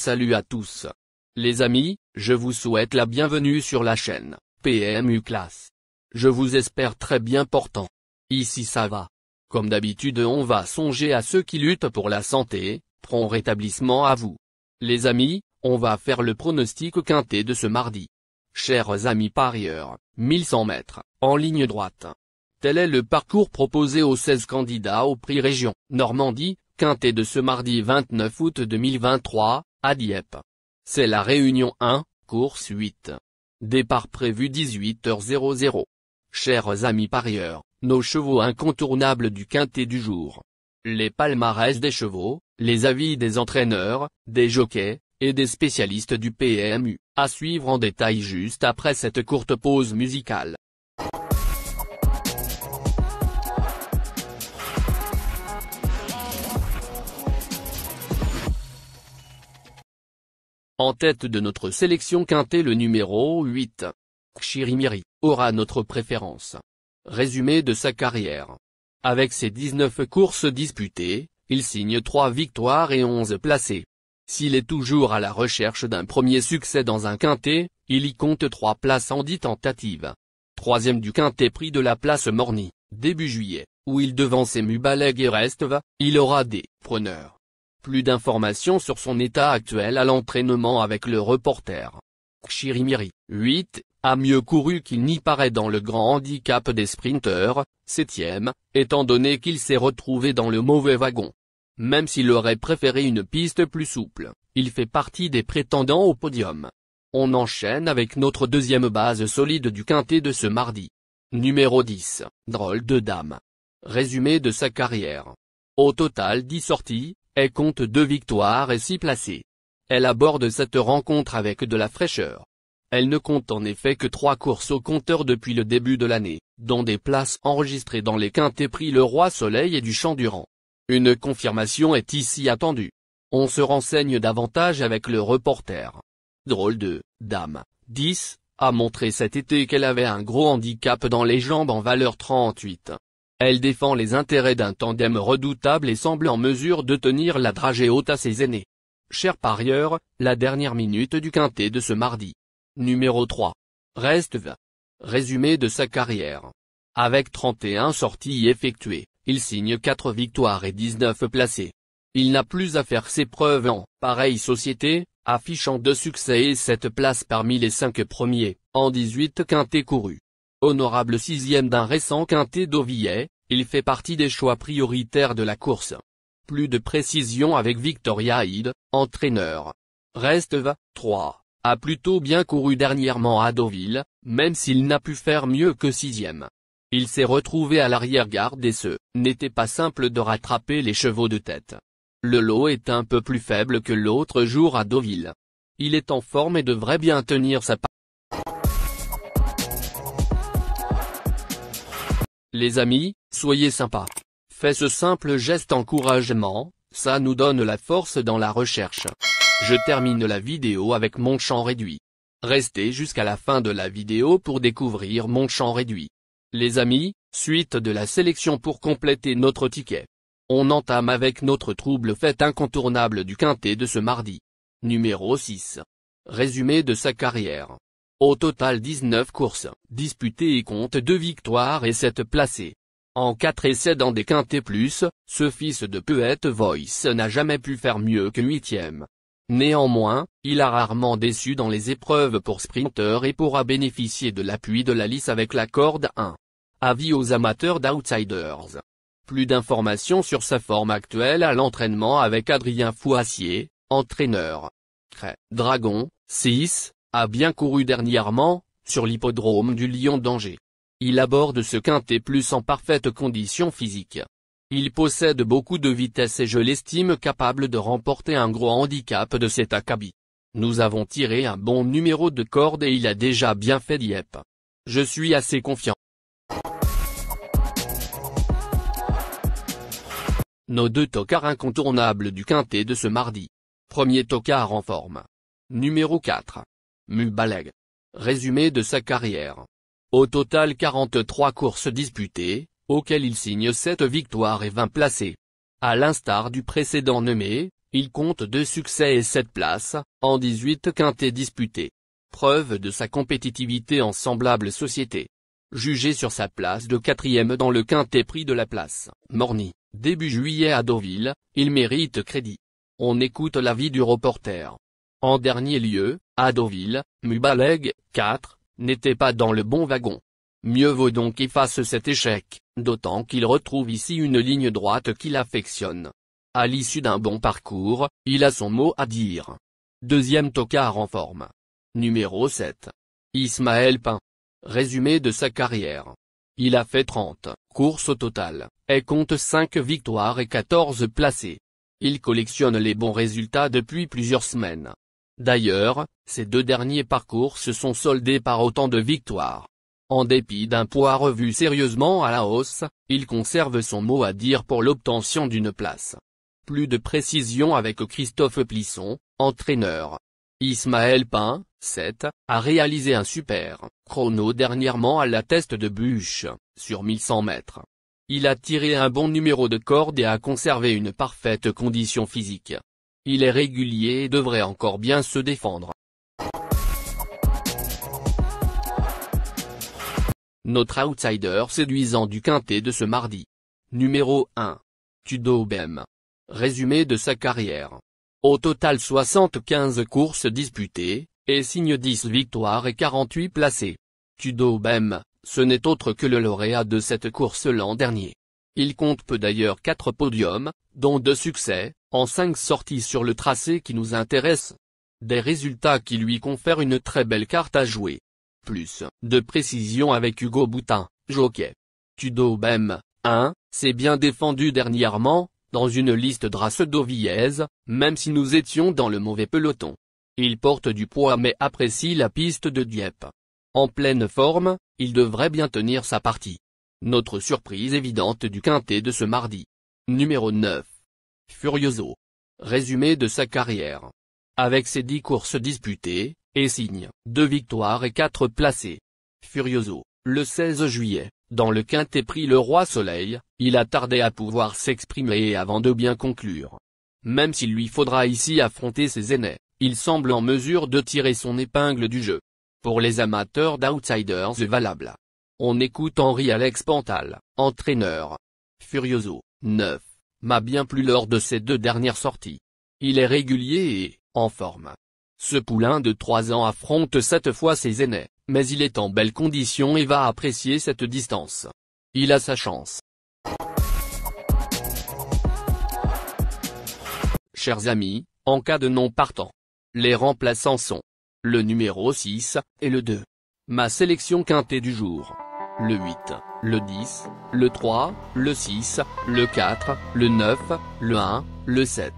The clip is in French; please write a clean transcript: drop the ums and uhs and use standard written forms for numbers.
Salut à tous. Les amis, je vous souhaite la bienvenue sur la chaîne PMU Classe. Je vous espère très bien portant. Ici ça va. Comme d'habitude on va songer à ceux qui luttent pour la santé, prompt rétablissement à vous. Les amis, on va faire le pronostic quintet de ce mardi. Chers amis parieurs, 1100 mètres, en ligne droite. Tel est le parcours proposé aux 16 candidats au prix Région Normandie, quintet de ce mardi 29 août 2023, à Dieppe. C'est la réunion 1, course 8. Départ prévu 18h00. Chers amis parieurs, nos chevaux incontournables du quintet du jour. Les palmarès des chevaux, les avis des entraîneurs, des jockeys, et des spécialistes du PMU, à suivre en détail juste après cette courte pause musicale. En tête de notre sélection quintet le numéro 8. Chirimiri, aura notre préférence. Résumé de sa carrière. Avec ses 19 courses disputées, il signe 3 victoires et 11 placés. S'il est toujours à la recherche d'un premier succès dans un quintet, il y compte 3 places en 10 tentatives. Troisième du quintet prix de la place Morny, début juillet, où il devance Mubaleg et Resteva, il aura des preneurs. Plus d'informations sur son état actuel à l'entraînement avec le reporter. Chirimiri, 8, a mieux couru qu'il n'y paraît dans le grand handicap des sprinteurs, 7e, étant donné qu'il s'est retrouvé dans le mauvais wagon. Même s'il aurait préféré une piste plus souple, il fait partie des prétendants au podium. On enchaîne avec notre deuxième base solide du quintet de ce mardi. Numéro 10, Drôle de Dame. Résumé de sa carrière. Au total 10 sorties, elle compte 2 victoires et 6 placés. Elle aborde cette rencontre avec de la fraîcheur. Elle ne compte en effet que 3 courses au compteur depuis le début de l'année, dont des places enregistrées dans les quintets prix Le Roi Soleil et du Champ-Durand. Une confirmation est ici attendue. On se renseigne davantage avec le reporter. Drôle de Dame, 10, a montré cet été qu'elle avait un gros handicap dans les jambes en valeur 38. Elle défend les intérêts d'un tandem redoutable et semble en mesure de tenir la dragée haute à ses aînés. Chers parieurs, la dernière minute du quintet de ce mardi. Numéro 3. Resteva. Résumé de sa carrière. Avec 31 sorties effectuées, il signe 4 victoires et 19 placés. Il n'a plus à faire ses preuves en pareille société, affichant 2 succès et 7 places parmi les 5 premiers, en 18 quintets courus. Honorable 6e d'un récent quintet d'Auvillet, il fait partie des choix prioritaires de la course. Plus de précision avec Victoria Hyde, entraîneur. Resteva, 3, a plutôt bien couru dernièrement à Deauville, même s'il n'a pu faire mieux que 6e. Il s'est retrouvé à l'arrière-garde et ce n'était pas simple de rattraper les chevaux de tête. Le lot est un peu plus faible que l'autre jour à Deauville. Il est en forme et devrait bien tenir sa part. Les amis, soyez sympas. Faites ce simple geste encouragement, ça nous donne la force dans la recherche. Je termine la vidéo avec mon champ réduit. Restez jusqu'à la fin de la vidéo pour découvrir mon champ réduit. Les amis, suite de la sélection pour compléter notre ticket. On entame avec notre trouble fête incontournable du quintet de ce mardi. Numéro 6. Résumé de sa carrière. Au total 19 courses disputées et compte 2 victoires et 7 placés. En 4 essais dans des quintets plus, ce fils de Poète Voice n'a jamais pu faire mieux que 8e. Néanmoins, il a rarement déçu dans les épreuves pour sprinter et pourra bénéficier de l'appui de la lice avec la corde 1. Avis aux amateurs d'outsiders. Plus d'informations sur sa forme actuelle à l'entraînement avec Adrien Fouassier, entraîneur. Dragon, 6, a bien couru dernièrement, sur l'hippodrome du Lion d'Angers. Il aborde ce quintet plus en parfaite condition physique. Il possède beaucoup de vitesse et je l'estime capable de remporter un gros handicap de cet acabit. Nous avons tiré un bon numéro de corde et il a déjà bien fait Dieppe. Je suis assez confiant. Nos 2 tocards incontournables du quintet de ce mardi. Premier tocard en forme. Numéro 4. Mubaleg. Résumé de sa carrière. Au total 43 courses disputées, auxquelles il signe 7 victoires et 20 placés. À l'instar du précédent nommé, Il compte 2 succès et 7 places, en 18 quintets disputés. Preuve de sa compétitivité en semblable société. Jugé sur sa place de 4e dans le quintet prix de la place Morny, début juillet à Deauville, il mérite crédit. On écoute l'avis du reporter. En dernier lieu, à Deauville, Mubaleg, 4, n'était pas dans le bon wagon. Mieux vaut donc effacer cet échec, d'autant qu'il retrouve ici une ligne droite qu'il affectionne. À l'issue d'un bon parcours, il a son mot à dire. Deuxième tocard en forme. Numéro 7. Ismaël Pain. Résumé de sa carrière. Il a fait 30 courses au total, et compte 5 victoires et 14 placés. Il collectionne les bons résultats depuis plusieurs semaines. D'ailleurs, ces 2 derniers parcours se sont soldés par autant de victoires. En dépit d'un poids revu sérieusement à la hausse, il conserve son mot à dire pour l'obtention d'une place. Plus de précision avec Christophe Plisson, entraîneur. Ismaël Pain, 7, a réalisé un super chrono dernièrement à la Teste de Buch, sur 1100 mètres. Il a tiré un bon numéro de corde et a conservé une parfaite condition physique. Il est régulier et devrait encore bien se défendre. Notre outsider séduisant du quintet de ce mardi. Numéro 1. Tudo Bem. Résumé de sa carrière. Au total 75 courses disputées, et signe 10 victoires et 48 placés. Tudo Bem, ce n'est autre que le lauréat de cette course l'an dernier. Il compte peu d'ailleurs 4 podiums, dont 2 succès, en 5 sorties sur le tracé qui nous intéresse. Des résultats qui lui confèrent une très belle carte à jouer. Plus de précision avec Hugo Boutin, jockey. Tudo Bem, 1, s'est bien défendu dernièrement, dans une liste drasse deauvillaise, même si nous étions dans le mauvais peloton. Il porte du poids mais apprécie la piste de Dieppe. En pleine forme, il devrait bien tenir sa partie. Notre surprise évidente du quintet de ce mardi. Numéro 9. Furioso. Résumé de sa carrière. Avec ses 10 courses disputées, et signe 2 victoires et 4 placés. Furioso, le 16 juillet, dans le quintet prix Le Roi Soleil, il a tardé à pouvoir s'exprimer avant de bien conclure. Même s'il lui faudra ici affronter ses aînés, il semble en mesure de tirer son épingle du jeu. Pour les amateurs d'outsiders valables. On écoute Henri-Alex Pantal, entraîneur. Furioso, 9, m'a bien plu lors de ses 2 dernières sorties. Il est régulier et, en forme. Ce poulain de 3 ans affronte cette fois ses aînés, mais il est en belle condition et va apprécier cette distance. Il a sa chance. Chers amis, en cas de non partant, les remplaçants sont le numéro 6, et le 2. Ma sélection quintée du jour. Le 8, le 10, le 3, le 6, le 4, le 9, le 1, le 7.